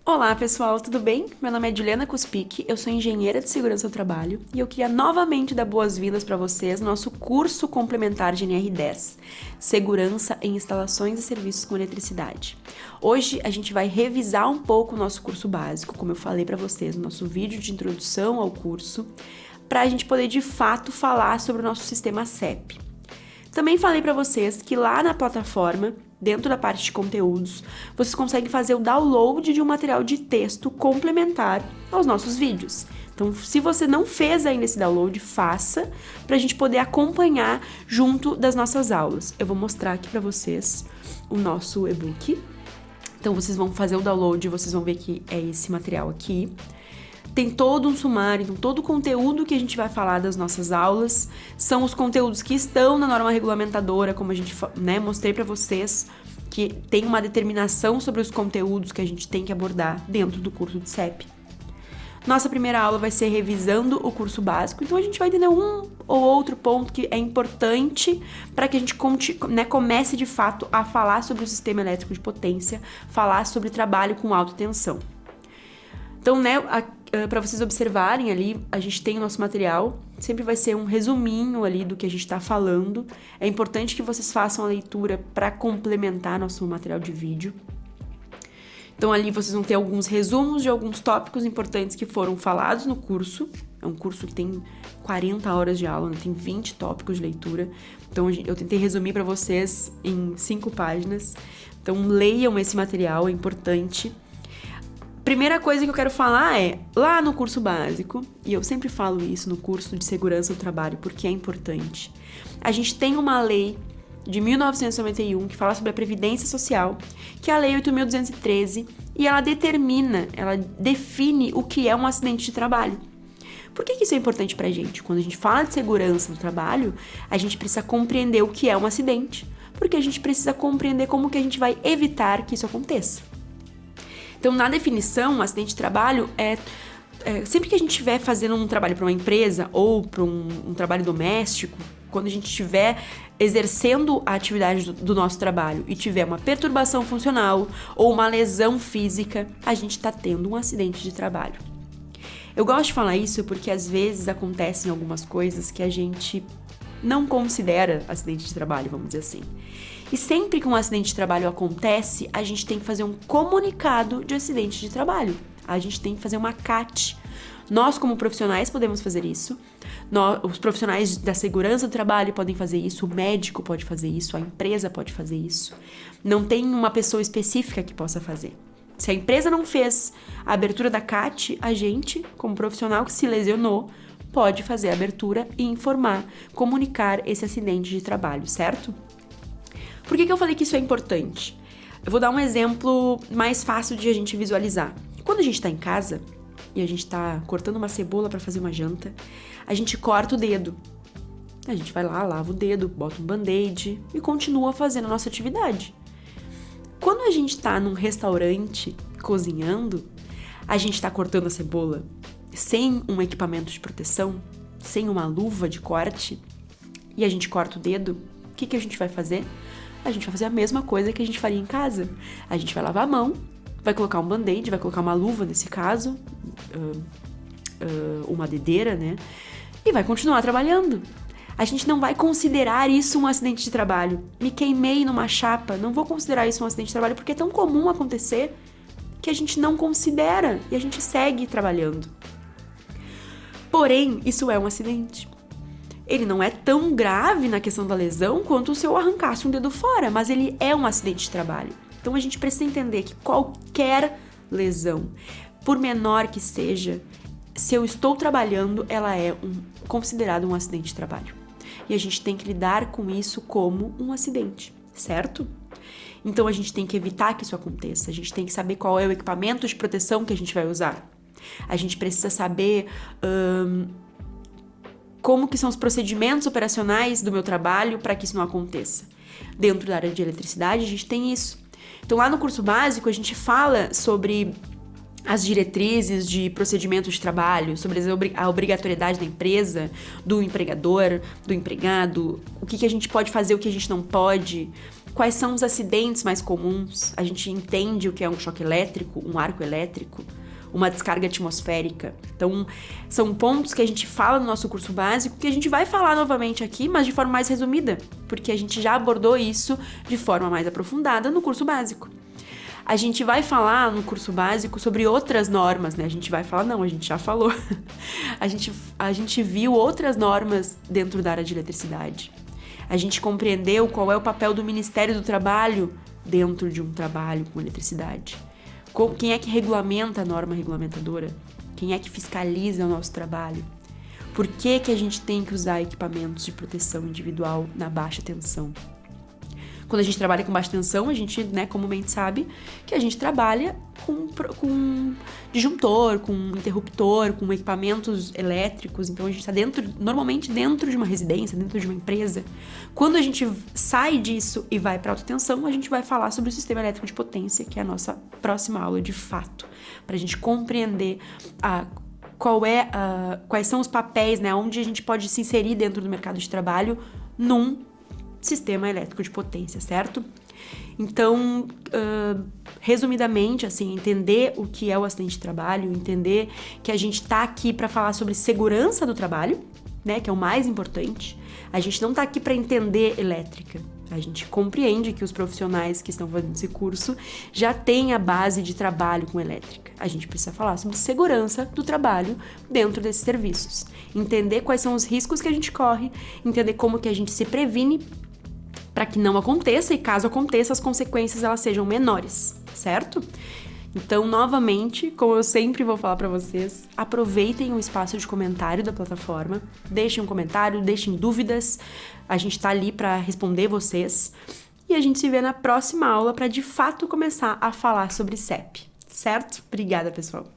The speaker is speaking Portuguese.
Olá pessoal, tudo bem? Meu nome é Juliana Kuspik, eu sou engenheira de segurança do trabalho e eu queria novamente dar boas-vindas para vocês no nosso curso complementar de NR10, Segurança em Instalações e Serviços com Eletricidade. Hoje a gente vai revisar um pouco o nosso curso básico, como eu falei para vocês no nosso vídeo de introdução ao curso, para a gente poder de fato falar sobre o nosso sistema CEP. Também falei para vocês que lá na plataforma, dentro da parte de conteúdos, vocês conseguem fazer o download de um material de texto complementar aos nossos vídeos. Então, se você não fez ainda esse download, faça para a gente poder acompanhar junto das nossas aulas. Eu vou mostrar aqui para vocês o nosso e-book. Então, vocês vão fazer o download e vocês vão ver que é esse material aqui. Tem todo um sumário, então todo o conteúdo que a gente vai falar das nossas aulas são os conteúdos que estão na norma regulamentadora, como a gente mostrei para vocês, que tem uma determinação sobre os conteúdos que a gente tem que abordar dentro do curso de CEP. Nossa primeira aula vai ser revisando o curso básico, então a gente vai entender um ou outro ponto que é importante para que a gente comece de fato a falar sobre o sistema elétrico de potência, falar sobre trabalho com alta tensão. Então, para vocês observarem ali, a gente tem o nosso material, sempre vai ser um resuminho ali do que a gente está falando. É importante que vocês façam a leitura para complementar nosso material de vídeo. Então, ali vocês vão ter alguns resumos de alguns tópicos importantes que foram falados no curso. É um curso que tem 40 horas de aula, né? Tem 20 tópicos de leitura. Então, eu tentei resumir para vocês em 5 páginas. Então, leiam esse material, é importante. Primeira coisa que eu quero falar é, lá no curso básico, e eu sempre falo isso no curso de segurança do trabalho porque é importante, a gente tem uma lei de 1991 que fala sobre a Previdência Social, que é a Lei 8.213, e ela define o que é um acidente de trabalho. Por que isso é importante pra gente? Quando a gente fala de segurança do trabalho, a gente precisa compreender o que é um acidente, porque a gente precisa compreender como que a gente vai evitar que isso aconteça. Então, na definição, um acidente de trabalho sempre que a gente estiver fazendo um trabalho para uma empresa ou para um trabalho doméstico, quando a gente estiver exercendo a atividade do nosso trabalho e tiver uma perturbação funcional ou uma lesão física, a gente está tendo um acidente de trabalho. Eu gosto de falar isso porque às vezes acontecem algumas coisas que a gente não considera acidente de trabalho, vamos dizer assim. E sempre que um acidente de trabalho acontece, a gente tem que fazer um comunicado de acidente de trabalho. A gente tem que fazer uma CAT. Nós, como profissionais, podemos fazer isso. Os profissionais da segurança do trabalho podem fazer isso, o médico pode fazer isso, a empresa pode fazer isso. Não tem uma pessoa específica que possa fazer. Se a empresa não fez a abertura da CAT, a gente, como profissional que se lesionou, pode fazer a abertura e informar, comunicar esse acidente de trabalho, certo? Por que eu falei que isso é importante? Eu vou dar um exemplo mais fácil de a gente visualizar. Quando a gente está em casa e a gente está cortando uma cebola para fazer uma janta, a gente corta o dedo. A gente vai lá, lava o dedo, bota um band-aid e continua fazendo a nossa atividade. Quando a gente está num restaurante cozinhando, a gente está cortando a cebola sem um equipamento de proteção, sem uma luva de corte, e a gente corta o dedo, o que a gente vai fazer? A gente vai fazer a mesma coisa que a gente faria em casa. A gente vai lavar a mão, vai colocar um band-aid, vai colocar uma luva nesse caso, uma dedeira, né? E vai continuar trabalhando. A gente não vai considerar isso um acidente de trabalho. Me queimei numa chapa, não vou considerar isso um acidente de trabalho porque é tão comum acontecer que a gente não considera e a gente segue trabalhando. Porém, isso é um acidente. Ele não é tão grave na questão da lesão quanto se eu arrancasse um dedo fora, mas ele é um acidente de trabalho. Então a gente precisa entender que qualquer lesão, por menor que seja, se eu estou trabalhando, ela é considerada um acidente de trabalho. E a gente tem que lidar com isso como um acidente, certo? Então a gente tem que evitar que isso aconteça, a gente tem que saber qual é o equipamento de proteção que a gente vai usar. A gente precisa saber como que são os procedimentos operacionais do meu trabalho para que isso não aconteça. Dentro da área de eletricidade, a gente tem isso. Então, lá no curso básico, a gente fala sobre as diretrizes de procedimento de trabalho, sobre a obrigatoriedade da empresa, do empregador, do empregado, o que a gente pode fazer, o que a gente não pode, quais são os acidentes mais comuns, a gente entende o que é um choque elétrico, um arco elétrico, uma descarga atmosférica. Então, são pontos que a gente fala no nosso curso básico, que a gente vai falar novamente aqui, mas de forma mais resumida, porque a gente já abordou isso de forma mais aprofundada no curso básico. A gente vai falar no curso básico sobre outras normas, né? A gente já falou. A gente viu outras normas dentro da área de eletricidade. A gente compreendeu qual é o papel do Ministério do Trabalho dentro de um trabalho com eletricidade. Quem é que regulamenta a norma regulamentadora? Quem é que fiscaliza o nosso trabalho? Por que a gente tem que usar equipamentos de proteção individual na baixa tensão? Quando a gente trabalha com baixa tensão, a gente, né, comumente sabe que a gente trabalha com disjuntor, com interruptor, com equipamentos elétricos. Então, a gente está normalmente dentro de uma residência, dentro de uma empresa. Quando a gente sai disso e vai para alta tensão, a gente vai falar sobre o sistema elétrico de potência, que é a nossa próxima aula de fato, para a gente compreender quais são os papéis, né, onde a gente pode se inserir dentro do mercado de trabalho num sistema elétrico de potência, certo? Então, resumidamente, assim, entender o que é o acidente de trabalho, entender que a gente tá aqui para falar sobre segurança do trabalho, né, que é o mais importante. A gente não tá aqui para entender elétrica. A gente compreende que os profissionais que estão fazendo esse curso já têm a base de trabalho com elétrica. A gente precisa falar sobre segurança do trabalho dentro desses serviços. Entender quais são os riscos que a gente corre, entender como que a gente se previne para que não aconteça e caso aconteça, as consequências elas sejam menores, certo? Então, novamente, como eu sempre vou falar para vocês, aproveitem o espaço de comentário da plataforma, deixem um comentário, deixem dúvidas, a gente tá ali para responder vocês e a gente se vê na próxima aula para de fato começar a falar sobre CEP, certo? Obrigada, pessoal!